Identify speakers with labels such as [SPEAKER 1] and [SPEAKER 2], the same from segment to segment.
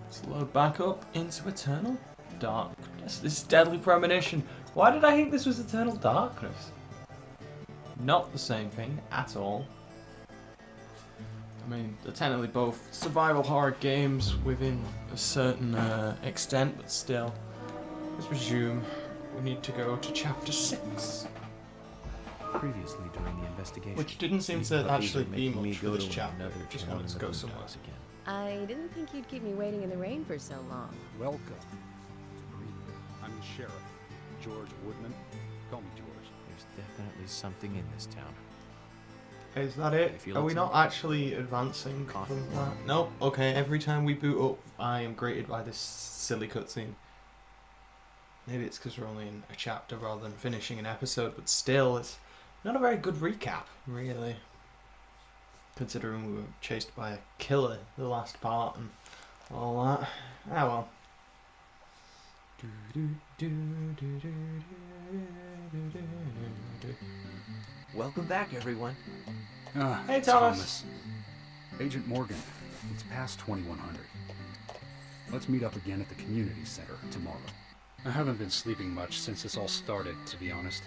[SPEAKER 1] Let's load back up into Eternal Darkness. This is Deadly Premonition. Why did I think this was Eternal Darkness? Not the same thing at all. I mean, they're technically both survival horror games within a certain extent, but still. Let's resume. We need to go to chapter 6.
[SPEAKER 2] Previously during the investigation,
[SPEAKER 1] Which didn't seem to actually be much for this
[SPEAKER 2] to
[SPEAKER 1] chapter.
[SPEAKER 2] another
[SPEAKER 1] Just
[SPEAKER 2] town
[SPEAKER 1] wanted to
[SPEAKER 2] in
[SPEAKER 1] go
[SPEAKER 2] the
[SPEAKER 1] somewhere.
[SPEAKER 2] Boondocks again.
[SPEAKER 3] I didn't think you'd keep me waiting in the rain for so long.
[SPEAKER 4] Welcome to Greenville. I'm the sheriff, George Woodman. Call me George.
[SPEAKER 2] There's definitely something in this town.
[SPEAKER 1] Is that it?
[SPEAKER 2] If you
[SPEAKER 1] Are
[SPEAKER 2] look
[SPEAKER 1] we not actually advancing
[SPEAKER 2] Coffee.
[SPEAKER 1] from that? Nope. Okay, every time we boot up, I am greeted by this silly cutscene. Maybe it's because we're only in a chapter rather than finishing an episode, but still, it's not a very good recap, really. Considering we were chased by a killer the last part and all that. Ah well.
[SPEAKER 2] Welcome back, everyone.
[SPEAKER 1] Hey,
[SPEAKER 4] It's
[SPEAKER 1] Thomas.
[SPEAKER 4] Agent Morgan, it's past 2100. Let's meet up again at the community center tomorrow. I haven't been sleeping much since this all started, to be honest.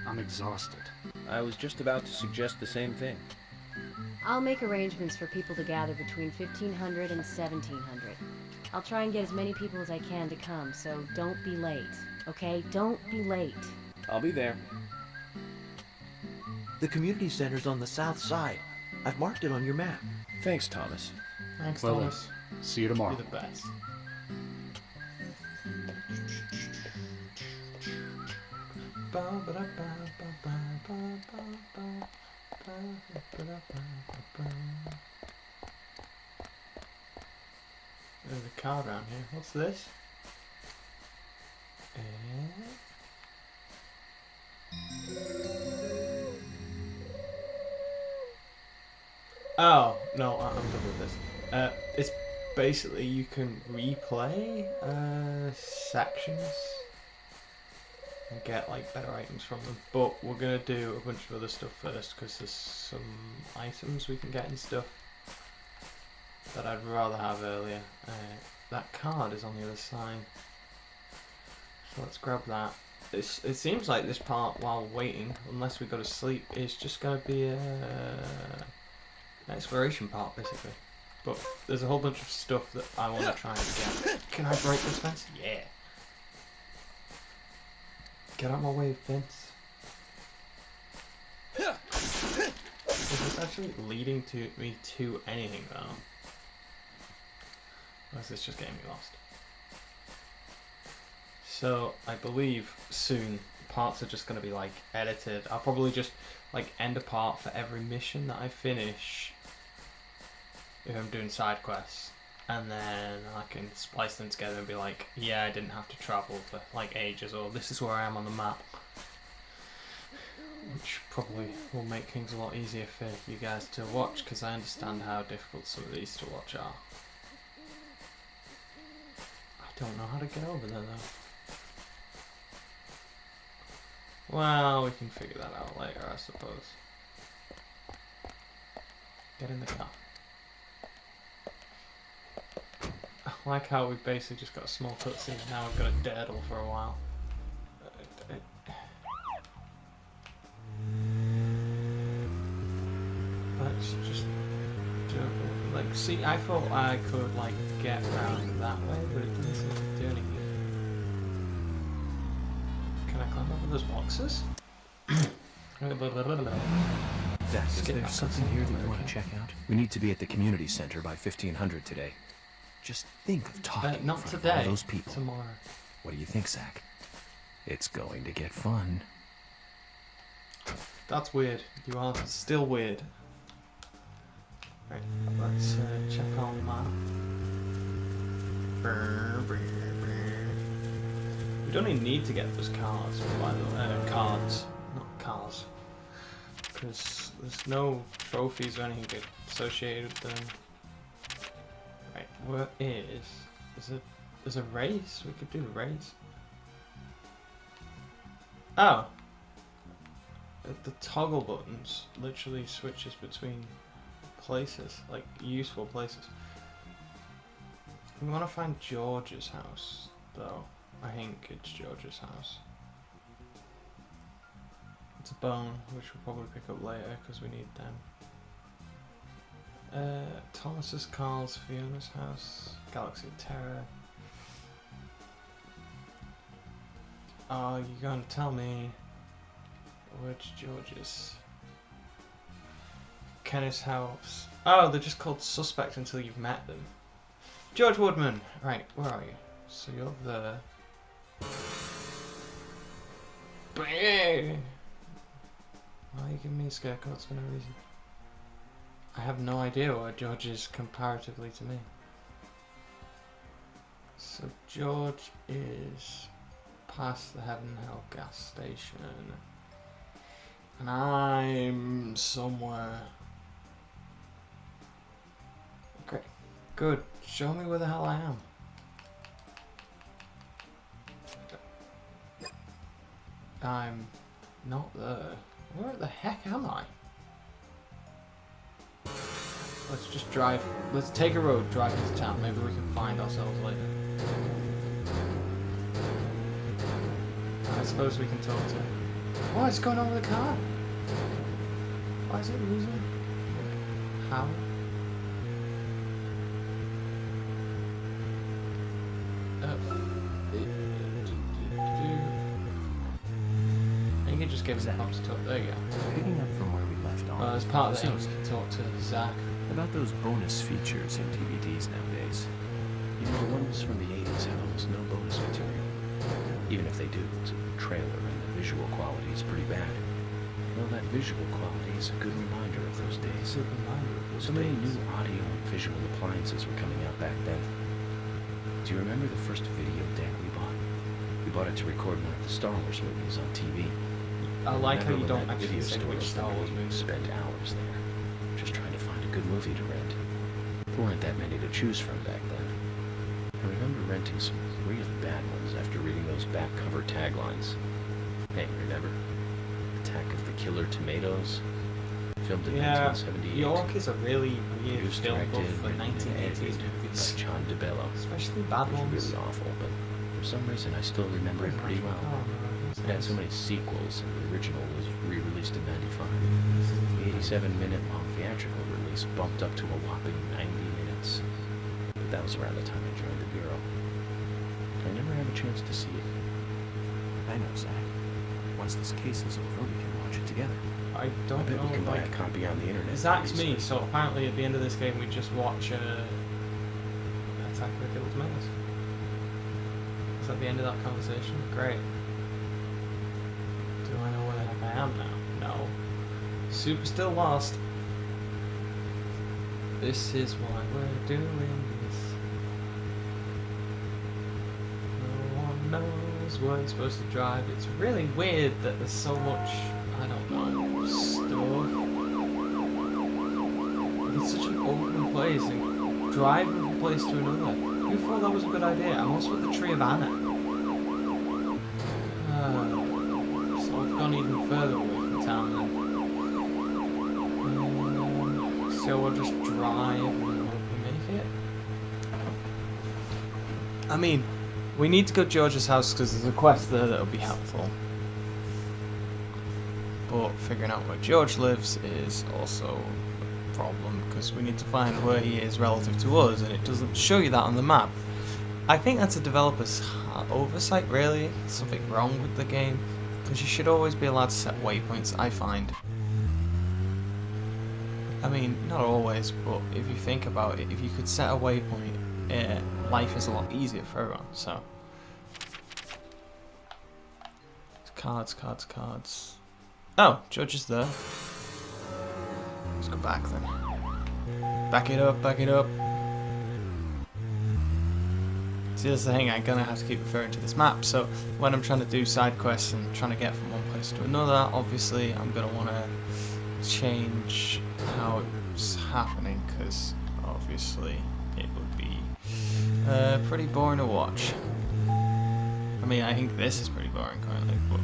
[SPEAKER 4] I'm exhausted.
[SPEAKER 5] I was just about to suggest the same thing.
[SPEAKER 3] I'll make arrangements for people to gather between 1500 and 1700. I'll try and get as many people as I can to come, so don't be late. Okay? Don't be late.
[SPEAKER 5] I'll be there.
[SPEAKER 6] The community center's on the south side. I've marked it on your map.
[SPEAKER 5] Thanks, Thomas.
[SPEAKER 1] Thanks,
[SPEAKER 4] Well then,
[SPEAKER 1] Thomas.
[SPEAKER 4] See you tomorrow.
[SPEAKER 1] You're the best. There's a card around here. What's this? Oh, no, I'm done with this. It's basically you can replay sections and get like better items from them. But we're gonna do a bunch of other stuff first because there's some items we can get and stuff that I'd rather have earlier. That card is on the other side, so let's grab that. It seems like this part, while waiting, unless we go to sleep, is just gonna be an exploration part basically. But there's a whole bunch of stuff that I want to try and get. Can I break this fence? Yeah. Get out of my way, fence. Is this actually leading to me to anything though? Or is this just getting me lost? So I believe soon parts are just going to be like edited. I'll probably just like end a part for every mission that I finish if I'm doing side quests, and then I can splice them together and be like, yeah, I didn't have to travel for like ages, or this is where I am on the map, which probably will make things a lot easier for you guys to watch, because I understand how difficult some of these to watch are. I don't know how to get over there though. Well, we can figure that out later, I suppose. Get in the car. I like how we've basically just got a small cutscene, now we've got a daredle for a while. Let's just jump. Like, see, I thought I could, like, get around that way, but it didn't seem to do anything. Can I climb over those boxes?
[SPEAKER 2] Zach, is
[SPEAKER 1] Skip
[SPEAKER 2] there
[SPEAKER 1] that
[SPEAKER 2] something
[SPEAKER 1] cutscene.
[SPEAKER 2] here that you want to check out? We need to be at the community center by 1500 today. Just think of talking
[SPEAKER 1] Not
[SPEAKER 2] in front
[SPEAKER 1] today.
[SPEAKER 2] of all those people.
[SPEAKER 1] Tomorrow.
[SPEAKER 2] What do you think, Zach? It's going to get fun.
[SPEAKER 1] That's weird. You are still weird. Right, let's check on the map. We don't even need to get those cars, by the way. Cards, not cars. Because there's no trophies or anything associated with them. Right, where is it? There's a race? We could do the race. Oh! The toggle buttons literally switches between places, like useful places. We want to find George's house, though. I think it's George's house. It's a bone, which we'll probably pick up later because we need them. Thomas's, Carl's, Fiona's house. Galaxy of Terror. Oh, you're going to tell me which George's? Kenneth's house. Oh, they're just called suspect until you've met them. George Woodman! Right, where are you? So you're there. Why are you giving me scare quotes for no reason? I have no idea where George is comparatively to me. So George is past the Heaven and Hell gas station. And I'm somewhere. Great. Good. Show me where the hell I am. I'm not there. Where the heck am I? Let's just drive. Let's take a road, drive into town. Maybe we can find ourselves later. I suppose we can talk to him. What's going on with the car? Why is it losing? How? I think it just gives a hop to talk. There you go.
[SPEAKER 2] Picking up from where we left off.
[SPEAKER 1] As part of the
[SPEAKER 2] so,
[SPEAKER 1] house, to talk to Zach.
[SPEAKER 2] about those bonus features in DVDs nowadays. You know, the ones from the 80s have almost no bonus material. Even if they do, it's a trailer and the visual quality is pretty bad. Well, that visual quality is a good reminder of those days. So many new audio and visual appliances were coming out back then. Do you remember the first video deck we bought? We bought it to record one of the Star Wars movies on TV.
[SPEAKER 1] I like how you don't
[SPEAKER 2] that
[SPEAKER 1] actually
[SPEAKER 2] video
[SPEAKER 1] say
[SPEAKER 2] store
[SPEAKER 1] which Star
[SPEAKER 2] opened,
[SPEAKER 1] Wars
[SPEAKER 2] we
[SPEAKER 1] movie.
[SPEAKER 2] spent hours there, just trying to find a good movie to rent. There weren't that many to choose from back then. I remember renting some really bad ones after reading those back cover taglines. Hey, remember? Attack of the Killer Tomatoes? Filmed in 1978.
[SPEAKER 1] York is a really weird
[SPEAKER 2] Produced,
[SPEAKER 1] film
[SPEAKER 2] directed,
[SPEAKER 1] buff for
[SPEAKER 2] written, and
[SPEAKER 1] 1980s
[SPEAKER 2] edited
[SPEAKER 1] movies.
[SPEAKER 2] by John DeBello.
[SPEAKER 1] Especially
[SPEAKER 2] It
[SPEAKER 1] bad
[SPEAKER 2] was
[SPEAKER 1] ones.
[SPEAKER 2] really awful, but for some reason I still remember it pretty well. It had so many sequels, and the original was re-released in '95. The 87-minute long theatrical release bumped up to a whopping 90 minutes. But that was around the time I joined the Bureau. I never had a chance to see it.
[SPEAKER 5] I know, Zach. Once this case is over, we can watch it together.
[SPEAKER 1] I
[SPEAKER 2] I
[SPEAKER 1] don't
[SPEAKER 2] bet
[SPEAKER 1] know.
[SPEAKER 2] we can buy
[SPEAKER 1] Like,
[SPEAKER 2] a copy on the internet.
[SPEAKER 1] Zach's
[SPEAKER 2] pretty
[SPEAKER 1] me,
[SPEAKER 2] easily.
[SPEAKER 1] so apparently at the end of this game we just watch Attack of the Killer Tomatoes. Is that the end of that conversation? Great. Do I know where the heck I am now? No. Super still lost. This is why we're doing this. No one knows where you're supposed to drive. It's really weird that there's so much, I don't know, stuff. It's such an open place and driving from a place to another. Who thought that was a good idea? I'm also at the Tree of Anna. So I've gone even further away from town then. So we'll just drive and hope we make it. I mean, we need to go to George's house because there's a quest there that'll be helpful. But figuring out where George lives is also a problem because we need to find where he is relative to us, and it doesn't show you that on the map. I think that's a developer's oversight, really. Something wrong with the game, because you should always be allowed to set waypoints, I find. I mean, not always, but if you think about it, if you could set a waypoint, life is a lot easier for everyone, so. Cards, cards, cards. Oh, George is there. Let's go back then. Back it up, back it up. See, that's the thing, I'm gonna have to keep referring to this map, so when I'm trying to do side quests and trying to get from one place to another, obviously I'm gonna want to change how it's happening, because obviously it would be pretty boring to watch. I mean, I think this is pretty boring currently, but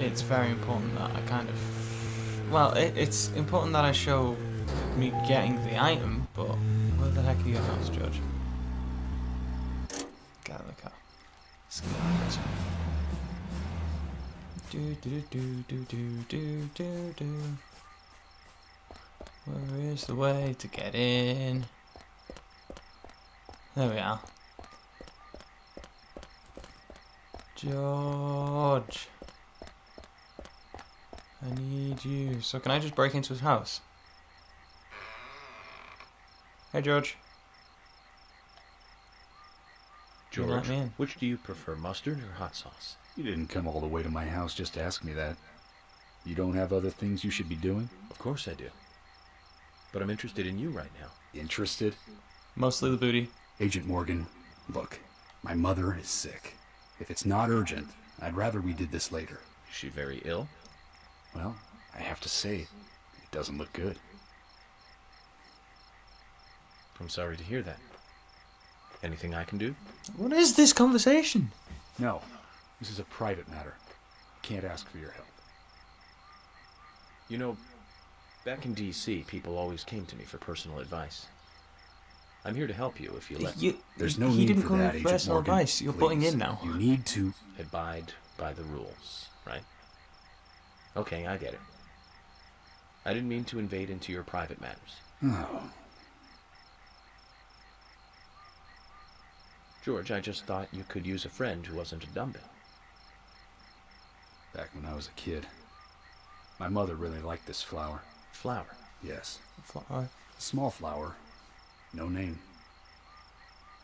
[SPEAKER 1] it's very important that I kind of... Well, it's important that I show me getting the item, but where the heck are your house, George? out of the car. Let's get out of this one. Do. Where is the way to get in? There we are. George. I need you. So can I just break into his house? Hey, George. You let
[SPEAKER 2] George,
[SPEAKER 1] me in.
[SPEAKER 2] which do you prefer, mustard or hot sauce?
[SPEAKER 4] You didn't come all the way to my house just to ask me that. You don't have other things you should be doing?
[SPEAKER 2] Of course I do. But I'm interested in you right now.
[SPEAKER 4] Interested?
[SPEAKER 1] Mostly the booty.
[SPEAKER 4] Agent Morgan, look, my mother is sick. If it's not urgent, I'd rather we did this later.
[SPEAKER 2] Is she very ill?
[SPEAKER 4] Well, I have to say, it doesn't look good.
[SPEAKER 2] I'm sorry to hear that. Anything I can do?
[SPEAKER 1] What is this conversation?
[SPEAKER 4] No, this is a private matter. I can't ask for your help.
[SPEAKER 2] You know, back in D.C., people always came to me for personal advice. I'm here to help you if you let me.
[SPEAKER 4] There's no
[SPEAKER 1] he
[SPEAKER 4] need
[SPEAKER 1] didn't
[SPEAKER 4] for
[SPEAKER 1] come
[SPEAKER 4] that,
[SPEAKER 1] with
[SPEAKER 4] Agent
[SPEAKER 1] personal
[SPEAKER 4] Morgan.
[SPEAKER 1] advice. You're
[SPEAKER 4] Please.
[SPEAKER 1] butting in now.
[SPEAKER 4] You need to...
[SPEAKER 2] Abide by the rules, right? Okay, I get it. I didn't mean to invade into your private matters.
[SPEAKER 4] Oh,
[SPEAKER 2] George, I just thought you could use a friend who wasn't a dumbbell.
[SPEAKER 4] back when I was a kid, my mother really liked this flower.
[SPEAKER 2] Flower.
[SPEAKER 4] Yes,
[SPEAKER 1] Flower.
[SPEAKER 4] small flower, no name.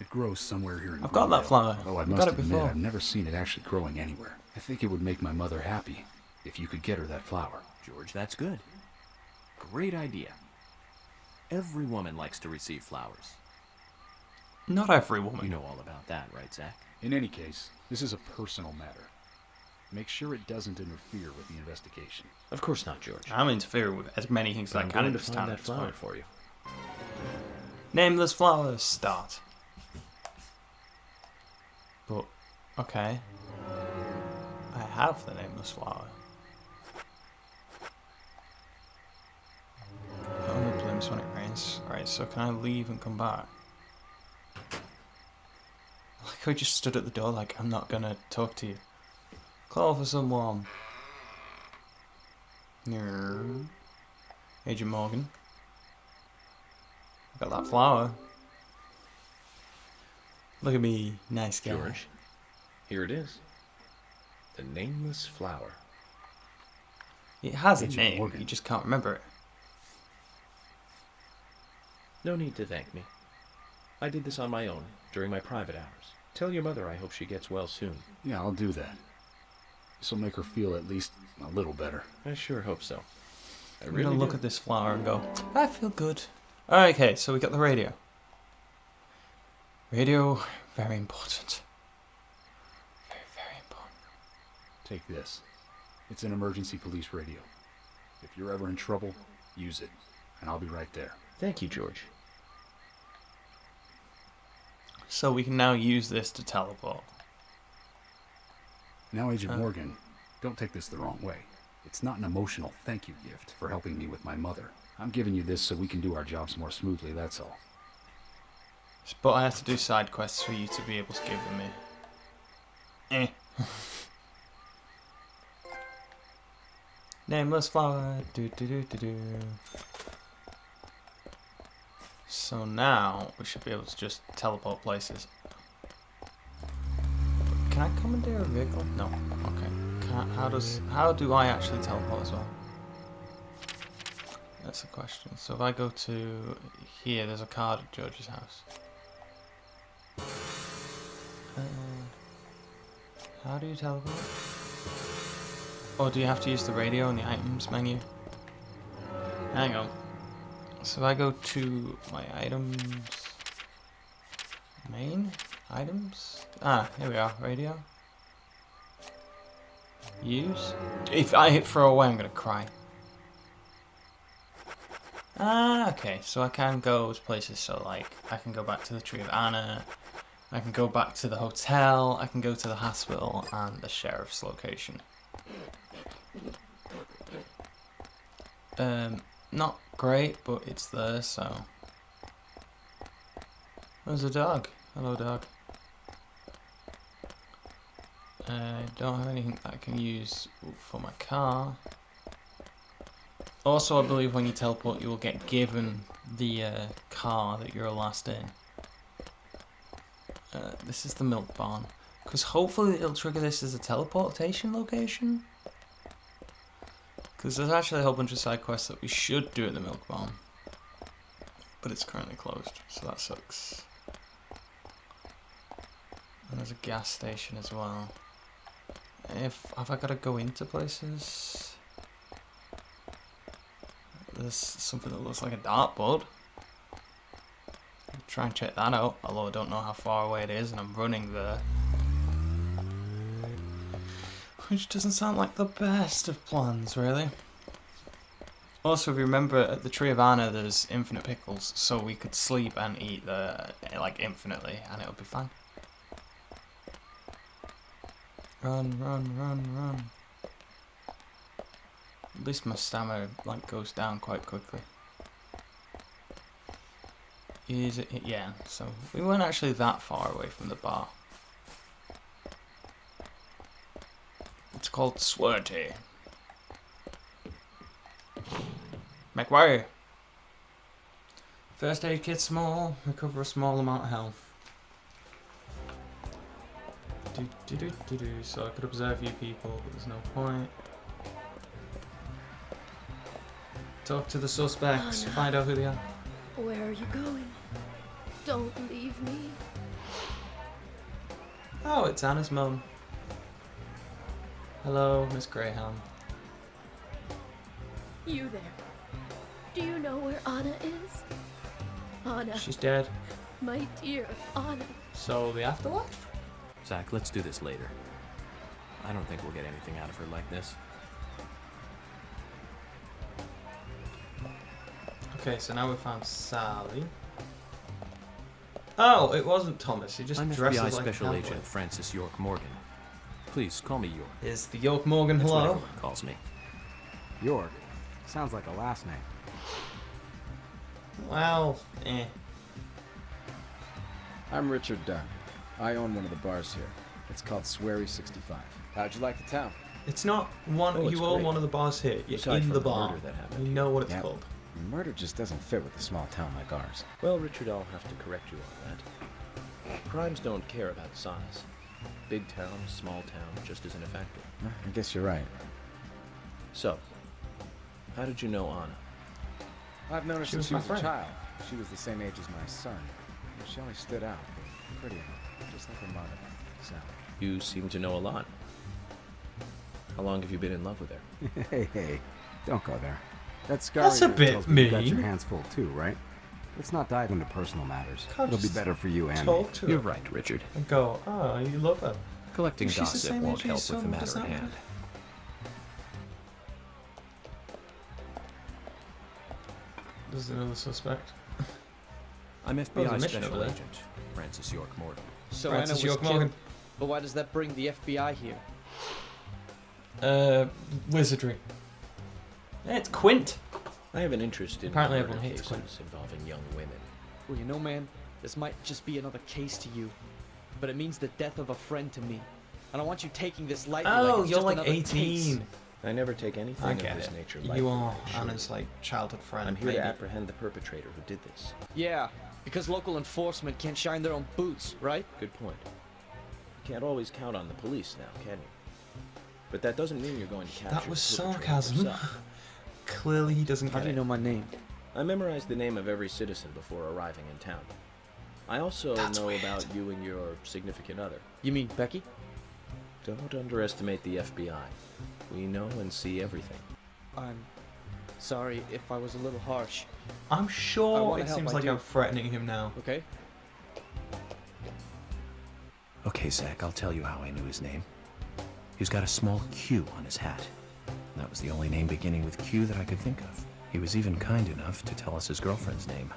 [SPEAKER 4] It grows somewhere here in
[SPEAKER 1] I've got that
[SPEAKER 4] Glendale,
[SPEAKER 1] flower.
[SPEAKER 4] Although I
[SPEAKER 1] I've
[SPEAKER 4] must
[SPEAKER 1] got it
[SPEAKER 4] admit,
[SPEAKER 1] before.
[SPEAKER 4] I've never seen it actually growing anywhere. I think it would make my mother happy if you could get her that flower.
[SPEAKER 5] George, that's good. Great idea. Every woman likes to receive flowers.
[SPEAKER 1] Not every woman.
[SPEAKER 5] You know all about that, right, Zach?
[SPEAKER 4] In any case, this is a personal matter. Make sure it doesn't interfere with the investigation.
[SPEAKER 2] Of course not, George.
[SPEAKER 1] I'm interfering with as many things as
[SPEAKER 2] But
[SPEAKER 1] I
[SPEAKER 2] I'm
[SPEAKER 1] can
[SPEAKER 2] going
[SPEAKER 1] in
[SPEAKER 2] to
[SPEAKER 1] this
[SPEAKER 2] find
[SPEAKER 1] town.
[SPEAKER 2] that
[SPEAKER 1] It's
[SPEAKER 2] flower
[SPEAKER 1] fine.
[SPEAKER 2] for you.
[SPEAKER 1] Nameless flowers. Start. But, okay. I have the nameless flower. It only blooms when it rains. Alright, so can I leave and come back? Like I just stood at the door like, I'm not gonna talk to you. Call for someone. Nerd. Agent Morgan. Got that flower. Look at me, nice guy.
[SPEAKER 2] George, here it is. The nameless flower.
[SPEAKER 1] It has a
[SPEAKER 4] Agent
[SPEAKER 1] name,
[SPEAKER 4] Morgan.
[SPEAKER 1] you just can't remember it.
[SPEAKER 2] No need to thank me. I did this on my own, during my private hours. Tell your mother I hope she gets well soon.
[SPEAKER 4] Yeah, I'll do that. This'll make her feel at least a little better.
[SPEAKER 2] I sure hope so. I
[SPEAKER 1] I'm
[SPEAKER 2] really
[SPEAKER 1] gonna look
[SPEAKER 2] do.
[SPEAKER 1] at this flower and go, I feel good. Alright, okay, so we got the radio. Radio, very important. Very, very important.
[SPEAKER 4] Take this. It's an emergency police radio. If you're ever in trouble, use it, and I'll be right there.
[SPEAKER 2] Thank you, George.
[SPEAKER 1] So we can now use this to teleport.
[SPEAKER 4] Now, Agent Morgan, don't take this the wrong way. It's not an emotional thank you gift for helping me with my mother. I'm giving you this so we can do our jobs more smoothly, that's all.
[SPEAKER 1] But I have to do side quests for you to be able to give them me. Nameless flower. Do do do do do. So now we should be able to just teleport places. But can I commandeer a vehicle? No. Okay. How do I actually teleport as well? That's a question. So if I go to here, there's a card at George's house. How do you teleport? Or do you have to use the radio in the items menu? Hang on. So if I go to my items... Main? Items? Ah, here we are. Radio. Use. If I hit throw away, I'm gonna cry. Ah, okay. So I can go to places, so like, I can go back to the Tree of Anna, I can go back to the hotel, I can go to the hospital and the sheriff's location. Not great, but it's there, so... There's a dog. Hello, dog. I don't have anything that I can use for my car. Also, I believe when you teleport, you will get given the car that you're last in. This is the milk barn. Because hopefully it'll trigger this as a teleportation location. Because there's actually a whole bunch of side quests that we should do at the milk barn. But it's currently closed, so that sucks. And there's a gas station as well. Have I got to go into places? There's something that looks like a dartboard. Try and check that out, although I don't know how far away it is and I'm running there. Which doesn't sound like the best of plans, really. Also, if you remember, at the Tree of Anna there's infinite pickles, so we could sleep and eat like infinitely and it would be fine. Run, run, run, run. At least my stamina like goes down quite quickly. Is it? Yeah, so we weren't actually that far away from the bar. It's called Swirty. Make way! First aid kit small, recover a small amount of health. So I could observe you people, but there's no point. Talk to the suspects,
[SPEAKER 7] Anna.
[SPEAKER 1] find out who they are.
[SPEAKER 7] Where are you going? Don't leave me.
[SPEAKER 1] Oh, it's Anna's mum. Hello, Miss Graham.
[SPEAKER 7] You there. Do you know where Anna is? Anna,
[SPEAKER 1] She's dead.
[SPEAKER 7] my dear Anna.
[SPEAKER 1] So the afterlife?
[SPEAKER 2] Zach, let's do this later. I don't think we'll get anything out of her like this.
[SPEAKER 1] Okay, so now we found Sally. Oh, it wasn't Thomas. He just
[SPEAKER 2] I'm
[SPEAKER 1] dresses
[SPEAKER 2] FBI
[SPEAKER 1] like
[SPEAKER 2] Special
[SPEAKER 1] a
[SPEAKER 2] Agent
[SPEAKER 1] cowboy.
[SPEAKER 2] Francis York Morgan. Please call me York.
[SPEAKER 1] Is the York Morgan
[SPEAKER 2] That's what
[SPEAKER 1] hello?
[SPEAKER 2] everyone calls me.
[SPEAKER 4] York. Sounds like a last name.
[SPEAKER 1] Well, eh.
[SPEAKER 8] I'm Richard Dunn. I own one of the bars here. It's called Swery 65. How'd you like the town?
[SPEAKER 1] It's not one.
[SPEAKER 2] Oh, it's
[SPEAKER 1] you own
[SPEAKER 2] great.
[SPEAKER 1] one of the bars here. You're
[SPEAKER 2] Aside
[SPEAKER 1] in
[SPEAKER 2] from
[SPEAKER 1] the
[SPEAKER 2] the
[SPEAKER 1] bar.
[SPEAKER 2] murder that happened
[SPEAKER 1] You know what it's
[SPEAKER 8] Yep.
[SPEAKER 1] called.
[SPEAKER 8] Murder just doesn't fit with a small town like ours.
[SPEAKER 2] Well, Richard, I'll have to correct you on that. Crimes don't care about size. Big town, small town, just isn't a factor.
[SPEAKER 8] I guess you're right.
[SPEAKER 2] So, how did you know Anna?
[SPEAKER 8] I've known her
[SPEAKER 1] She
[SPEAKER 8] since
[SPEAKER 1] was
[SPEAKER 8] she
[SPEAKER 1] my
[SPEAKER 8] was a
[SPEAKER 1] friend.
[SPEAKER 8] child. She was the same age as my son. But she only stood out, but pretty enough, just like her mother, Sally.
[SPEAKER 2] You seem to know a lot. How long have you been in love with her?
[SPEAKER 4] Hey, don't go there. That scar
[SPEAKER 1] That's a
[SPEAKER 4] of yours
[SPEAKER 1] bit
[SPEAKER 4] tells me you got your
[SPEAKER 1] mean.
[SPEAKER 4] hands full too, right? Let's not dive into personal matters.
[SPEAKER 1] Can't
[SPEAKER 4] It'll be
[SPEAKER 1] just
[SPEAKER 4] better for you and me.
[SPEAKER 1] Talk to
[SPEAKER 2] You're
[SPEAKER 1] her
[SPEAKER 2] right, Richard.
[SPEAKER 1] and go, oh, you love her.
[SPEAKER 2] Collecting
[SPEAKER 1] She's the
[SPEAKER 2] gossip
[SPEAKER 1] same
[SPEAKER 2] won't
[SPEAKER 1] age as
[SPEAKER 2] help with the
[SPEAKER 1] your
[SPEAKER 2] matter
[SPEAKER 1] son,
[SPEAKER 2] at
[SPEAKER 1] does that
[SPEAKER 2] hand.
[SPEAKER 1] There's another suspect.
[SPEAKER 2] I'm
[SPEAKER 1] was a
[SPEAKER 2] FBI
[SPEAKER 1] mission
[SPEAKER 2] Special
[SPEAKER 1] over there.
[SPEAKER 2] Agent Francis York Morgan.
[SPEAKER 9] So
[SPEAKER 1] Francis
[SPEAKER 9] Anna was
[SPEAKER 1] York
[SPEAKER 9] killed,
[SPEAKER 1] Morgan.
[SPEAKER 9] but why does that bring the FBI here?
[SPEAKER 1] Wizardry. Yeah, it's Quint.
[SPEAKER 2] I have an interest in
[SPEAKER 1] Apparently
[SPEAKER 2] murder
[SPEAKER 1] everyone hates
[SPEAKER 2] cases
[SPEAKER 1] Quinn.
[SPEAKER 2] involving young women.
[SPEAKER 9] Well, you know, man, this might just be another case to you, but it means the death of a friend to me. I don't want you taking this lightly.
[SPEAKER 1] Oh,
[SPEAKER 9] it's
[SPEAKER 1] you're
[SPEAKER 9] just
[SPEAKER 1] like
[SPEAKER 9] another
[SPEAKER 1] 18.
[SPEAKER 9] case.
[SPEAKER 2] I never take anything
[SPEAKER 1] I
[SPEAKER 2] of
[SPEAKER 1] get
[SPEAKER 2] this
[SPEAKER 1] it.
[SPEAKER 2] nature lightly.
[SPEAKER 1] You are
[SPEAKER 2] I assure
[SPEAKER 1] Anna's
[SPEAKER 2] you.
[SPEAKER 1] like childhood friend.
[SPEAKER 2] I'm here
[SPEAKER 1] maybe.
[SPEAKER 2] to apprehend the perpetrator who did this.
[SPEAKER 9] Yeah, because local enforcement can't shine their own boots, right?
[SPEAKER 2] Good point. You can't always count on the police now, can you? But that doesn't mean you're going to capture
[SPEAKER 1] That was
[SPEAKER 2] the perpetrator
[SPEAKER 1] sarcasm.
[SPEAKER 2] yourself.
[SPEAKER 1] Clearly he doesn't
[SPEAKER 9] How
[SPEAKER 1] get
[SPEAKER 9] do you
[SPEAKER 1] it.
[SPEAKER 9] know my name?
[SPEAKER 2] I memorized the name of every citizen before arriving in town. I also
[SPEAKER 1] That's
[SPEAKER 2] know
[SPEAKER 1] weird.
[SPEAKER 2] about you and your significant other.
[SPEAKER 9] You mean Becky?
[SPEAKER 2] Don't underestimate the FBI. We know and see everything.
[SPEAKER 9] I'm sorry if I was a little harsh,
[SPEAKER 1] I'm
[SPEAKER 9] I
[SPEAKER 1] sure
[SPEAKER 9] wanna
[SPEAKER 1] it
[SPEAKER 9] help,
[SPEAKER 1] seems
[SPEAKER 9] I
[SPEAKER 1] like
[SPEAKER 9] do.
[SPEAKER 1] I'm threatening him now.
[SPEAKER 9] okay?
[SPEAKER 2] Okay, Zach, I'll tell you how I knew his name. He's got a small Q on his hat. That was the only name beginning with Q that I could think of. He was even kind enough to tell us his girlfriend's name.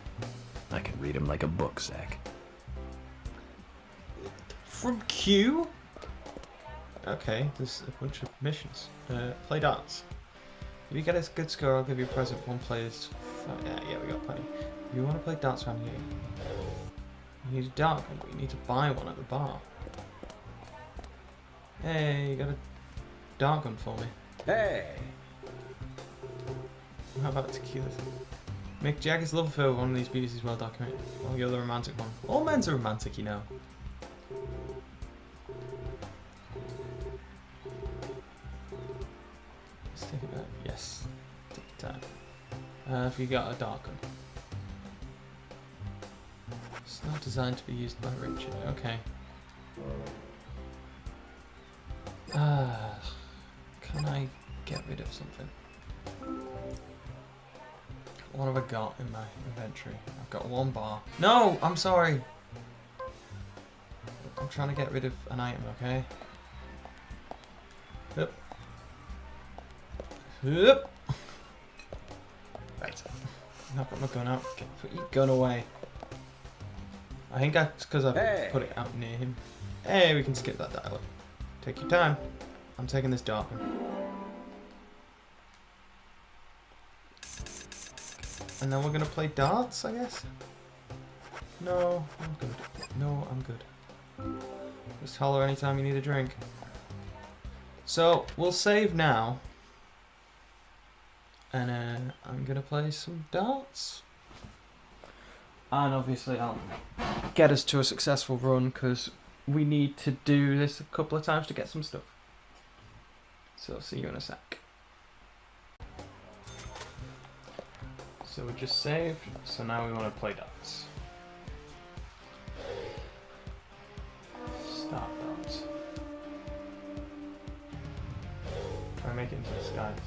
[SPEAKER 2] I can read him like a book, Zach.
[SPEAKER 1] From Q? Okay, there's a bunch of missions. Play darts. If you get a good score, I'll give you a present. One player's... yeah, we got plenty. If you want to play darts around here, you need a dart gun, but you need to buy one at the bar. Hey, you got a dark gun for me.
[SPEAKER 8] Hey!
[SPEAKER 1] How about tequila? Mick Jagger's love affair with one of these beauties is well documented. Oh, you're the romantic one. All men's are romantic, you know. Let's take it back. Yes. Take your time. Have you got a dark gun? It's not designed to be used by Richard. Okay. Can I get rid of something? What have I got in my inventory? I've got 1 bar. No! I'm sorry! I'm trying to get rid of an item, okay? Yep. Yep. Right. I've got my gun out. Put your gun away. I think that's because I've put it out near him. Hey, we can skip that dialogue. Take your time. I'm taking this dark one. And then we're gonna play darts, I guess? No, I'm good. No, I'm good. Just holler anytime you need a drink. So, we'll save now. And I'm gonna play some darts. And obviously I'll get us to a successful run, because we need to do this a couple of times to get some stuff. So I'll see you in a sec. So we just saved, so now we want to play darts. Start darts. Try and make it into the skies.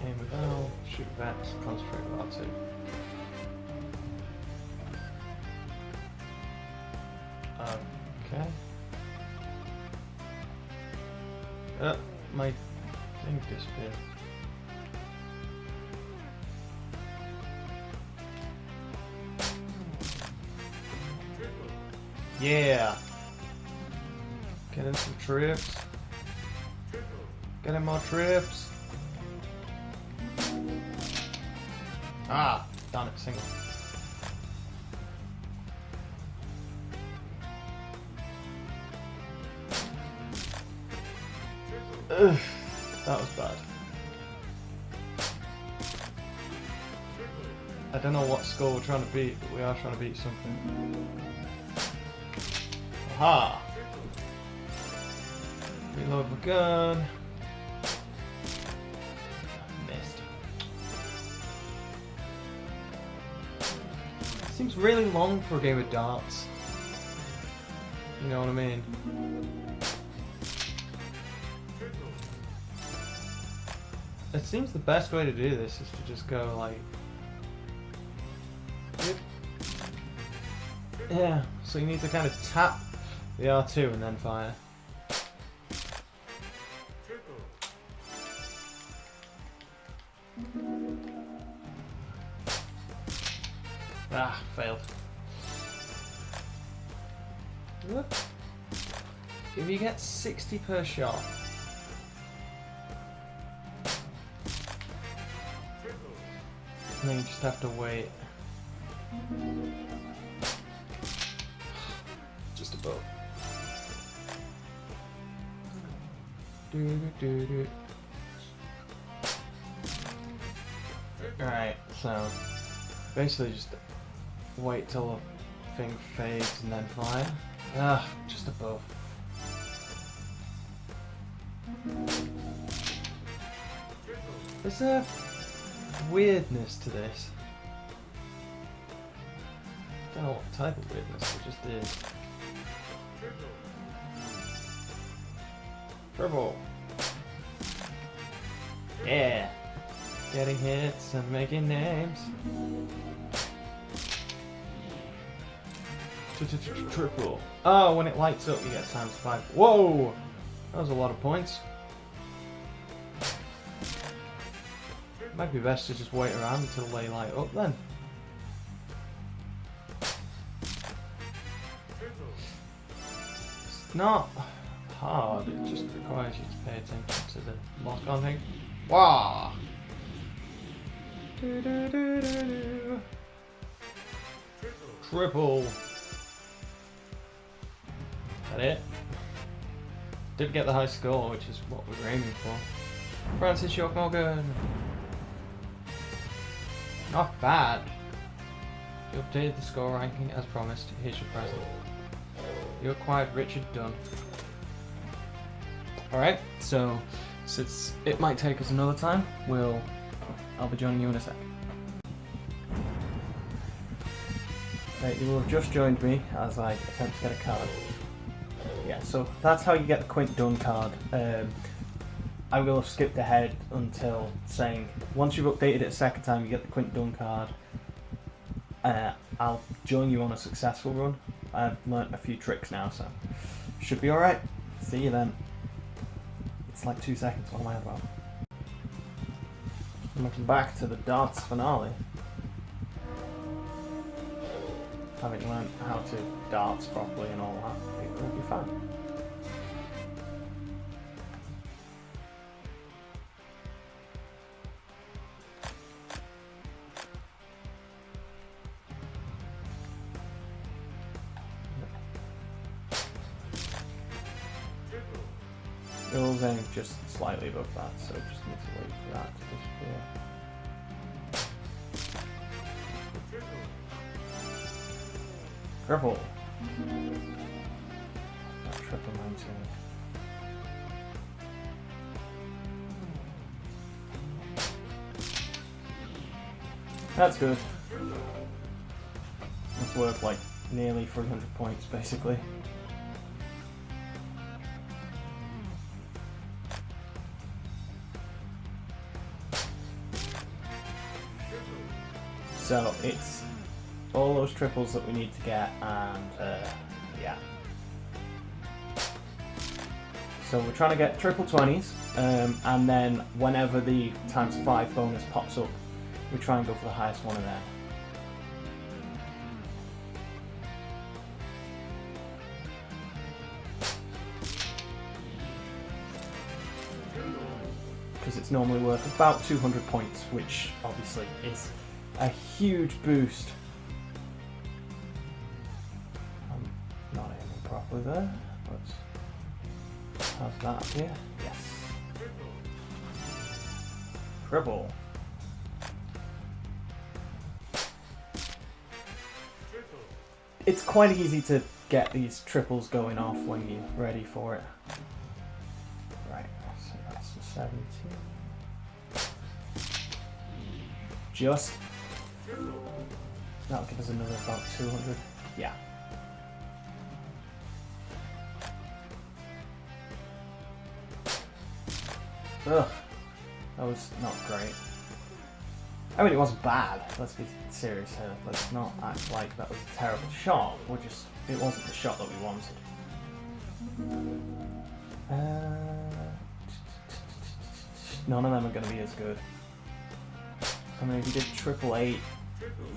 [SPEAKER 1] Aim with L, shoot with X, concentrate with R2. Okay. My thing disappeared. Yeah. Getting some trips. Getting more trips. Ah, darn it, single. Ugh, that was bad. I don't know what score we're trying to beat, but we are trying to beat something. Aha! Reload my gun. Missed. Seems really long for a game of darts. You know what I mean? It seems the best way to do this is to just go like... Yeah, so you need to kind of tap the R2 and then fire. Ah, failed. Whoop. If you get 60 per shot, and then you just have to wait. Just above. Alright, so basically just wait till the thing fades and then fire. Ah, just above. There's a weirdness to this. Don't know what type of weirdness, it just is. Purple. Yeah. Getting hits and making names. Triple. Oh, when it lights up, you get times 5. Whoa! That was a lot of points. Might be best to just wait around until they light up then. It's not hard, it just requires you to pay attention to the lock-on thing. Wow! Triple. Is that it? Did get the high score, which is what we were aiming for. Francis York Morgan! Not bad. You updated the score ranking as promised. Here's your present. You acquired Richard Dunn. Alright, so since it might take us another time, I'll be joining you in a sec. Right, you will have just joined me as I attempt to get a card. Yeah, so that's how you get the Quint Dunn card. I will have skipped ahead until saying once you've updated it a second time, you get the Quint Dunn card. I'll join you on a successful run. I've learnt a few tricks now, so should be alright. See you then. It's like 2 seconds, what am I about? And welcome back to the darts finale. Having learnt how to darts properly and all that, it will be fun. It'll aim just slightly above that, so just need to wait for that to disappear. Triple. Not triple 19. That's good. It's worth like nearly 300 points basically. So it's all those triples that we need to get, and yeah. So we're trying to get triple 20s, and then whenever the ×5 bonus pops up, we try and go for the highest one of them. Because it's normally worth about 200 points, which obviously is a huge boost. I'm not aiming properly there, but how's that up here? Yes. Triple. It's quite easy to get these triples going off when you're ready for it. Right, so that's the 17. Just. That'll give us another about 200. Yeah. Ugh. That was not great. I mean, it wasn't bad. Let's be serious here. Let's not act like that was a terrible shot. It wasn't the shot that we wanted. None of them are going to be as good. I mean, if you did triple 8,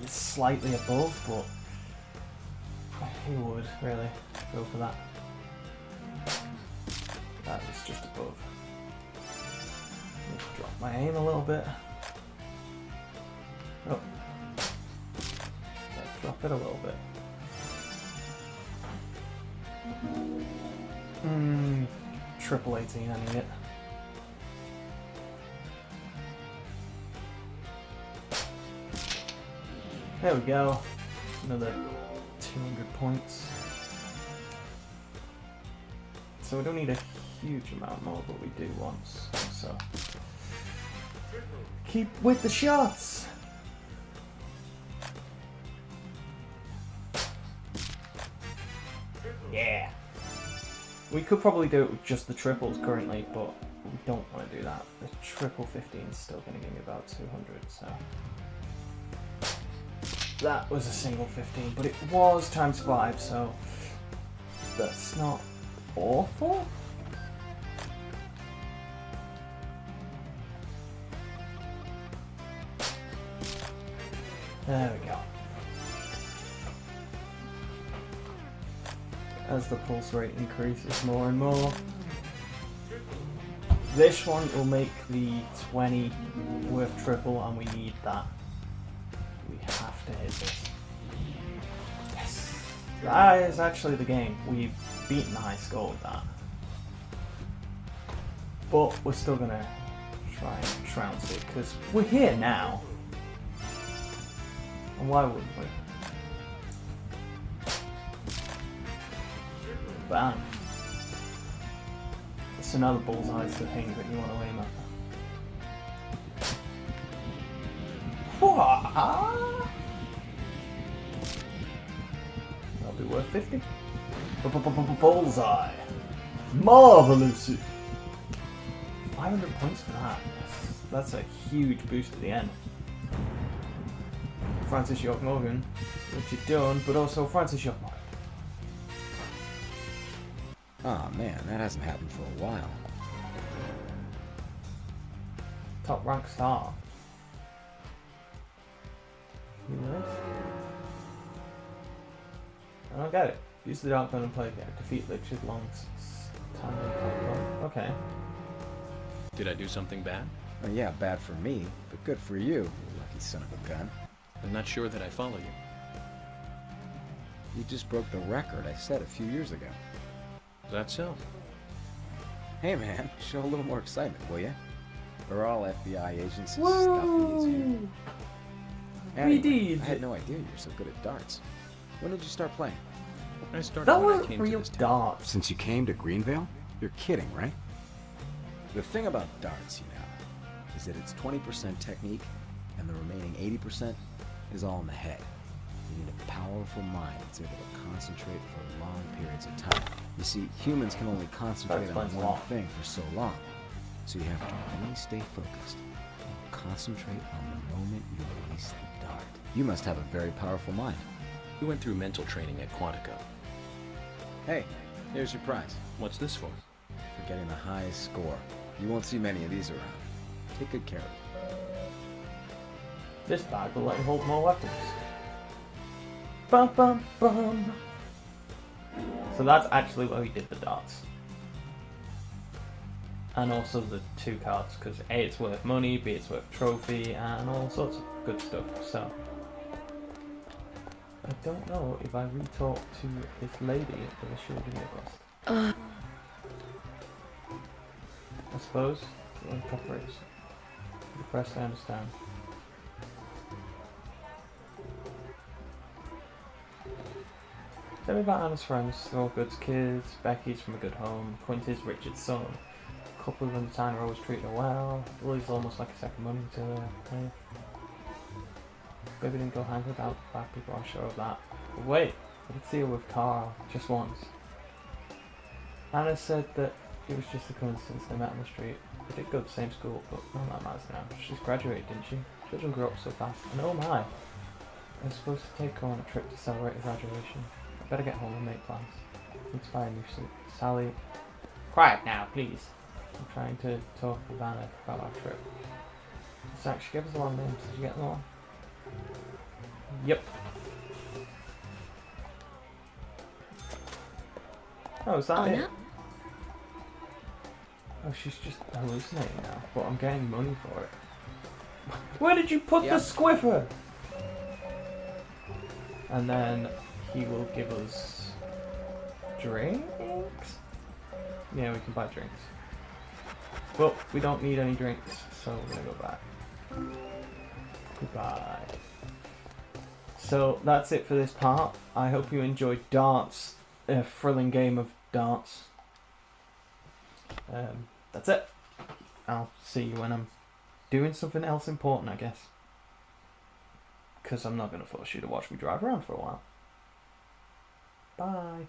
[SPEAKER 1] it's slightly above, but who would really go for that? That is just above. Let me drop my aim a little bit. Oh. Let's drop it a little bit. Triple 18, I need it. There we go. Another 200 points. So we don't need a huge amount more, but we do once. So keep with the shots. Yeah. We could probably do it with just the triples currently, but we don't want to do that. The triple 15 is still going to give me about 200, so. That was a single 15, but it was ×5, so that's not awful. There we go. As the pulse rate increases more and more, this one will make the 20 worth triple, and we need that. We have to hit this. Yes! That is actually the game. We've beaten the high score with that. But we're still gonna try and trounce it, because we're here now. And why wouldn't we? Bam. It's another bullseye's the thing that you want to aim at. Wha- That'll be worth 50. Bullseye. Marvelous. 500 points for that. That's a huge boost at the end. Francis York Morgan, which you've done, but also Francis York Morgan.
[SPEAKER 8] Oh man, that hasn't happened for a while.
[SPEAKER 1] Top rank star. Nice. I don't get it. Use the dark gun and play again. Defeat Richard Long's time. Okay.
[SPEAKER 2] Did I do something bad?
[SPEAKER 8] Oh yeah, bad for me, but good for you, you lucky son of a gun.
[SPEAKER 2] I'm not sure that I follow you.
[SPEAKER 8] You just broke the record I set a few years ago.
[SPEAKER 2] Is that so?
[SPEAKER 8] Hey man, show a little more excitement, will ya? We're all FBI agents as stuffy as you. Anyway,
[SPEAKER 1] did.
[SPEAKER 8] I had no idea you were so good at darts. When did you start playing?
[SPEAKER 2] I started
[SPEAKER 1] That
[SPEAKER 2] when I
[SPEAKER 1] was
[SPEAKER 2] came
[SPEAKER 1] real
[SPEAKER 2] to this town.
[SPEAKER 1] darts.
[SPEAKER 8] Since you came to Greenvale? You're kidding, right? The thing about darts, you know, is that it's 20% technique, and the remaining 80% is all in the head. You need a powerful mind that's able to concentrate for long periods of time. You see, humans can only concentrate on one thing for so long, so you have to really stay focused and concentrate on the moment you release the dart. You must have a very powerful mind.
[SPEAKER 2] We went through mental training at Quantico.
[SPEAKER 8] Hey, here's your prize.
[SPEAKER 2] What's this for?
[SPEAKER 8] For getting the highest score. You won't see many of these around. Take good care of it.
[SPEAKER 1] This bag will let you hold more weapons. Bum bum bum. So that's actually where we did the darts. And also the 2 cards, because A, it's worth money, B, it's worth trophy, and all sorts of good stuff. So I don't know if I re-talk to this lady if she'll give me a quest. I suppose. Incorporates. Depressed, I understand. Tell me about Anna's friends. They're all good kids. Becky's from a good home. Quinty's Richard's son. A couple of them time are always treating her well. Lily's almost like a second mummy to her. Yeah. Baby didn't go hang with out bad people, I'm sure of that. But wait, I did see her with Carl just once. Anna said that it was just a coincidence they met on the street. They did go to the same school, but none of that matters now. She's graduated, didn't she? Children grow up so fast. And oh my! I was supposed to take her on a trip to celebrate her graduation. I better get home and make plans. Need to buy a new suit. Sally, quiet now, please. I'm trying to talk with Anna about our trip. Zach, she gave us a long name. Did you get them all? Yep. Oh, is that it? Oh, she's just hallucinating now, but I'm getting money for it. Where did you put the squiffer? And then he will give us drinks? Yeah, we can buy drinks. But we don't need any drinks, so we're gonna go back. Goodbye. So that's it for this part. I hope you enjoyed darts, a thrilling game of darts. That's it. I'll see you when I'm doing something else important, I guess. Because I'm not going to force you to watch me drive around for a while. Bye.